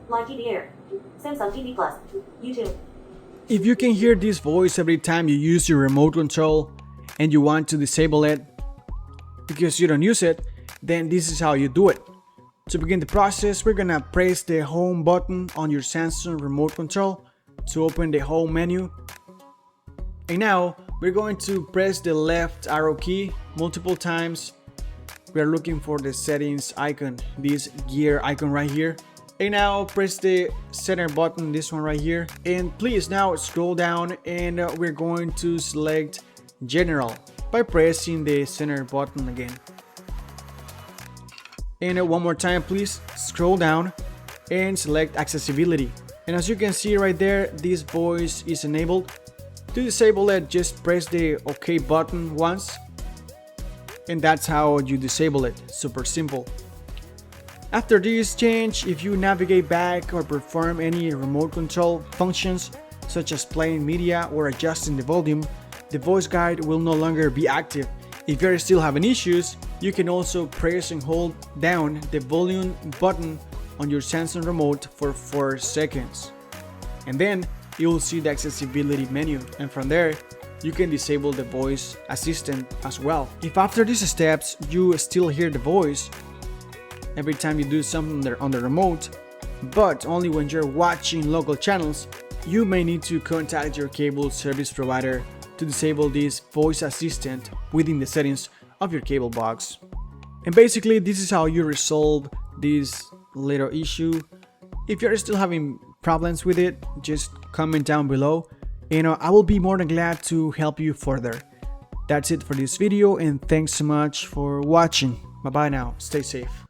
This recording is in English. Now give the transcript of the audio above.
Live TV Air. Samsung TV Plus. YouTube. If you can hear this voice every time you use your remote control and you want to disable it because you don't use it, then this is how you do it. To begin the process, we're gonna press the home button on your Samsung remote control to open the home menu. And now we're going to press the left arrow key multiple times. We are looking for the settings icon, this gear icon right here. And now press the center button, this one right here. And please now scroll down and we're going to select General by pressing the center button again. And one more time, please scroll down and select Accessibility. And as you can see right there, this voice is enabled. To disable it, just press the OK button once. And that's how you disable it. Super simple. After this change, if you navigate back or perform any remote control functions such as playing media or adjusting the volume, the voice guide will no longer be active. If you're still having issues, you can also press and hold down the volume button on your Samsung remote for 4 seconds. And then you will see the accessibility menu, and from there you can disable the voice assistant as well. If after these steps you still hear the voice every time you do something on the remote, but only when you're watching local channels, you may need to contact your cable service provider to disable this voice assistant within the settings of your cable box. And basically this is how you resolve this little issue. If you're still having problems with it, just comment down below and I will be more than glad to help you further. That's it for this video and thanks so much for watching. Bye bye now, stay safe.